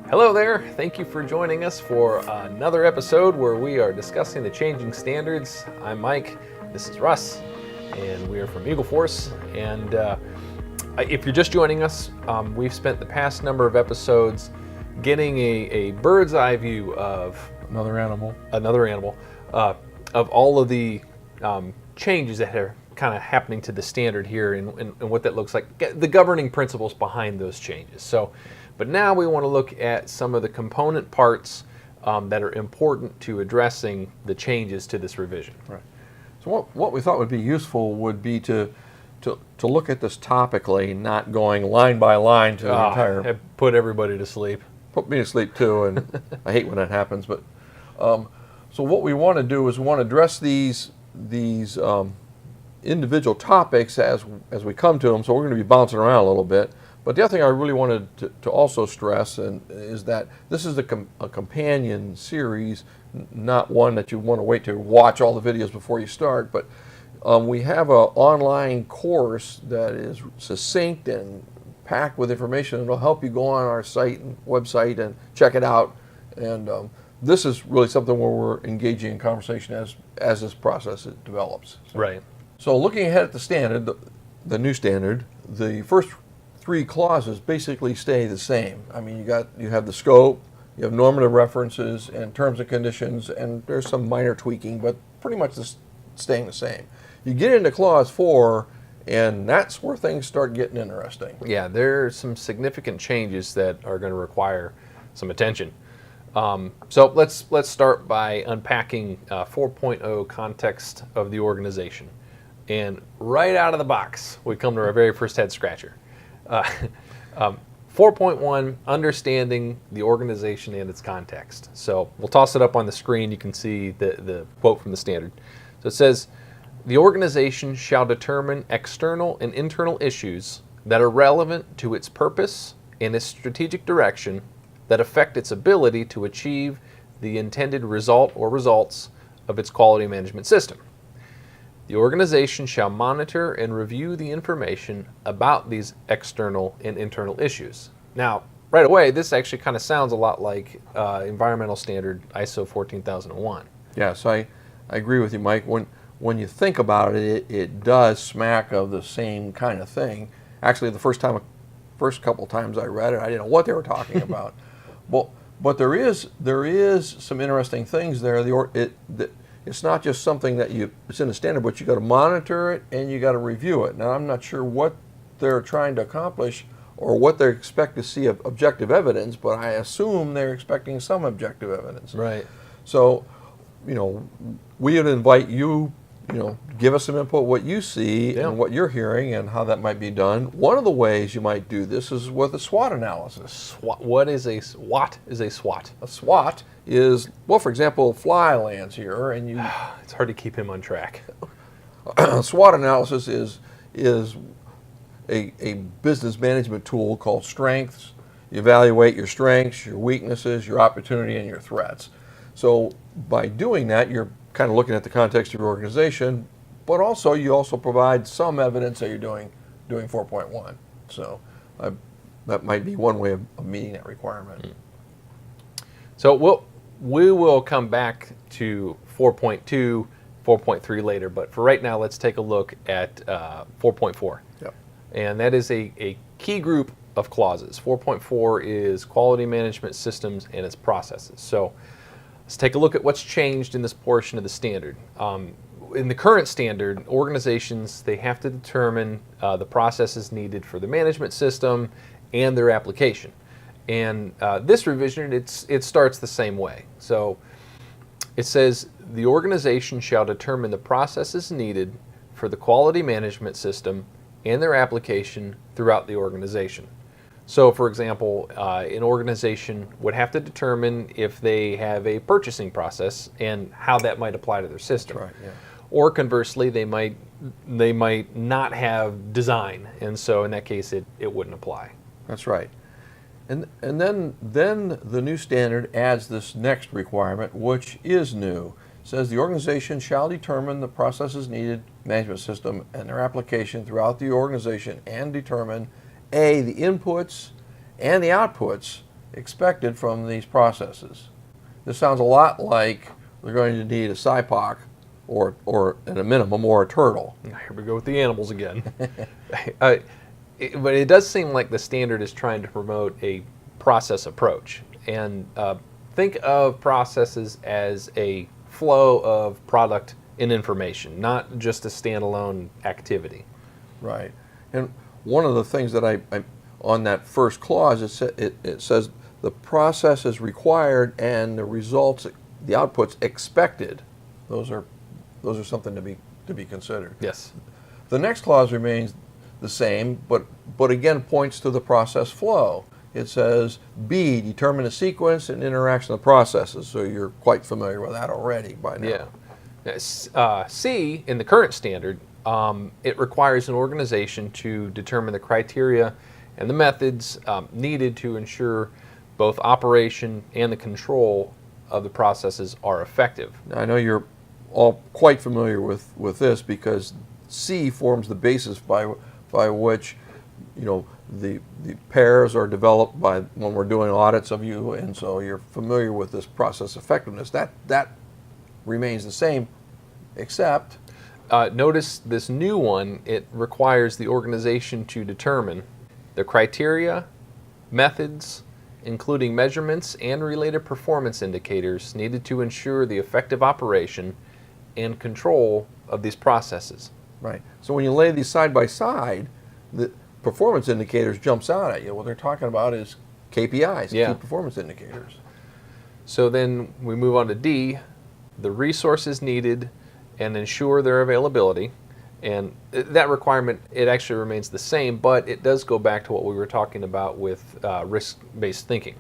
Hello there. Thank you for joining us for another episode where we are discussing the changing standards. I'm Mike. This is Russ, and we are from Eagle Force. And if you're just joining us, we've spent the past number of episodes getting a bird's eye view of Another animal of all of the changes that are kind of happening to the standard here and what that looks like, the governing principles behind those changes. But now we want to look at some of the component parts that are important to addressing the changes to this revision. Right. So what we thought would be useful would be to look at this topically, not going line by line to the entire. Put everybody to sleep. Put me to sleep too, and I hate when that happens. But so what we want to do is we want to address these individual topics as we come to them. So we're going to be bouncing around a little bit. But the other thing I really wanted to also stress is that this is a companion series, not one that you want to wait to watch all the videos before you start. But we have an online course that is succinct and packed with information. It'll help you go on our website and check it out. And this is really something where we're engaging in conversation as this process develops. Right. So looking ahead at the standard, the new standard, the first three clauses basically stay the same. I mean, you have the scope, you have normative references and terms and conditions, and there's some minor tweaking, but pretty much staying the same. You get into clause 4, and that's where things start getting interesting. Yeah, there are some significant changes that are going to require some attention. So let's start by unpacking 4.0 context of the organization. And right out of the box, we come to our very first head scratcher. 4.1, understanding the organization and its context. So we'll toss it up on the screen. You can see the quote from the standard. So it says, the organization shall determine external and internal issues that are relevant to its purpose and its strategic direction that affect its ability to achieve the intended result or results of its quality management system. The organization shall monitor and review the information about these external and internal issues. Now, right away, this actually kind of sounds a lot like environmental standard ISO 14001. Yes, I agree with you, Mike. When you think about it, it does smack of the same kind of thing. Actually, the first couple times I read it, I didn't know what they were talking about. But there is some interesting things there. It's not just something that it's in the standard, but you got to monitor it and you got to review it. Now, I'm not sure what they're trying to accomplish or what they expect to see of objective evidence, but I assume they're expecting some objective evidence. Right. So, we would invite you, give us some input what you see and what you're hearing and how that might be done. One of the ways you might do this is with a SWOT analysis. What is a SWOT? A SWOT is, well, for example, Fly lands here, and you. It's hard to keep him on track. SWOT analysis is a business management tool called strengths. You evaluate your strengths, your weaknesses, your opportunity, and your threats. So by doing that, you're kind of looking at the context of your organization, but also you also provide some evidence that you're doing 4.1. So that might be one way of meeting that requirement. So we will come back to 4.2, 4.3 later, but for right now, let's take a look at 4.4. Yep. And that is a key group of clauses. 4.4 is quality management systems and its processes. So let's take a look at what's changed in this portion of the standard. In the current standard, organizations, they have to determine the processes needed for the management system and their application. And this revision, it starts the same way. So it says, the organization shall determine the processes needed for the quality management system and their application throughout the organization. So, for example, an organization would have to determine if they have a purchasing process and how that might apply to their system. That's right, yeah. Or conversely, they might not have design, and so in that case, it wouldn't apply. That's right. And then the new standard adds this next requirement, which is new. It says the organization shall determine the processes needed, management system, and their application throughout the organization, and determine A, the inputs and the outputs expected from these processes. This sounds a lot like they're going to need a SIPOC or at a minimum, or a turtle. Here we go with the animals again. But it does seem like the standard is trying to promote a process approach. And think of processes as a flow of product and information, not just a standalone activity. Right. And one of the things that I on that first clause, it says the process is required and the results, the outputs expected. Those are something to be considered. Yes. The next clause remains the same, but again points to the process flow. It says B, determine the sequence and interaction of processes. So you're quite familiar with that already by now. Yeah. C, in the current standard, it requires an organization to determine the criteria and the methods needed to ensure both operation and the control of the processes are effective. Now, I know you're all quite familiar with this because C forms the basis by which, the pairs are developed by when we're doing audits of you, and so you're familiar with this process effectiveness. That remains the same, except notice this new one, it requires the organization to determine the criteria, methods, including measurements and related performance indicators needed to ensure the effective operation and control of these processes. right. So when you lay these side by side, the performance indicators jumps out at you. What they're talking about is KPIs, Yeah. key performance indicators. So then we move on to D, the resources needed and ensure their availability. And that requirement, it actually remains the same, but it does go back to what we were talking about with risk-based thinking.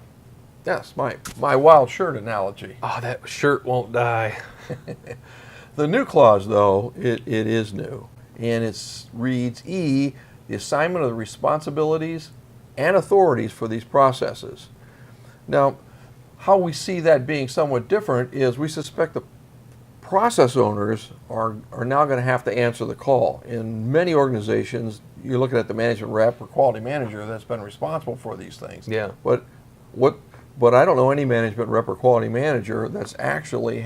Yes, my wild shirt analogy. Oh, that shirt won't die. The new clause, though, it is new, and it reads E, the assignment of the responsibilities and authorities for these processes. Now, how we see that being somewhat different is we suspect the process owners are now going to have to answer the call. In many organizations, you're looking at the management rep or quality manager that's been responsible for these things. Yeah. But I don't know any management rep or quality manager that's actually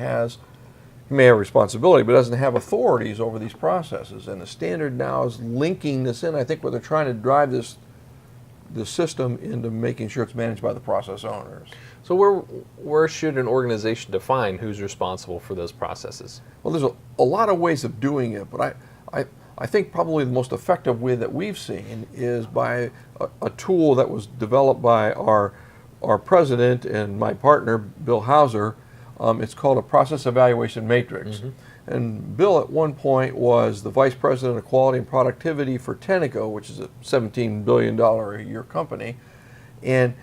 may have responsibility, but doesn't have authorities over these processes. And the standard now is linking this in. I think where they're trying to drive this system into making sure it's managed by the process owners. So where should an organization define who's responsible for those processes? Well, there's a lot of ways of doing it, but I think probably the most effective way that we've seen is by a tool that was developed by our president and my partner, Bill Hauser. It's called a process evaluation matrix. Mm-hmm. And Bill at one point was the vice president of quality and productivity for Tenneco, which is a $17 billion a year company. And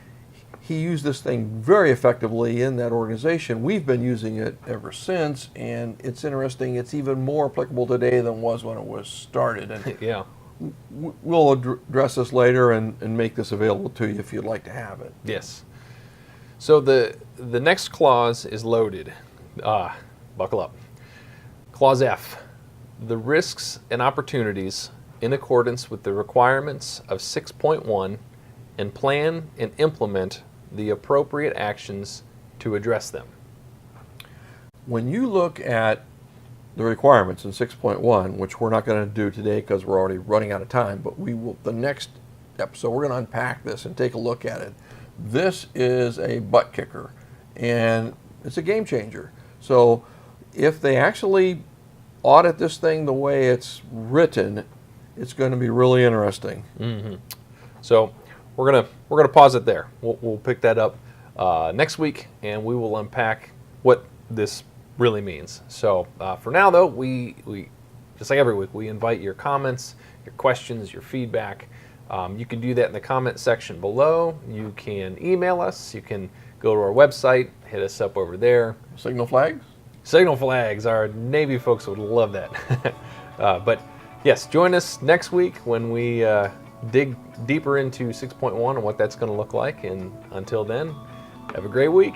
he used this thing very effectively in that organization. We've been using it ever since, and it's interesting. It's even more applicable today than it was when it was started. And Yeah. We'll address this later and make this available to you if you'd like to have it. Yes. So the next clause is loaded. Buckle up. Clause F, the risks and opportunities in accordance with the requirements of 6.1 and plan and implement the appropriate actions to address them. When you look at the requirements in 6.1, which we're not going to do today because we're already running out of time, but we will, the next episode, we're going to unpack this and take a look at it. This is a butt kicker, and it's a game changer. So if they actually audit this thing the way it's written, it's going to be really interesting. Mm-hmm. So we're gonna pause it there. We'll pick that up next week, and we will unpack what this really means. So for now, though, we just like every week, we invite your comments, your questions, your feedback. You can do that in the comment section below. You can email us. You can go to our website, hit us up over there. Signal flags? Signal flags. Our Navy folks would love that. But yes, join us next week when we dig deeper into 6.1 and what that's going to look like. And until then, have a great week.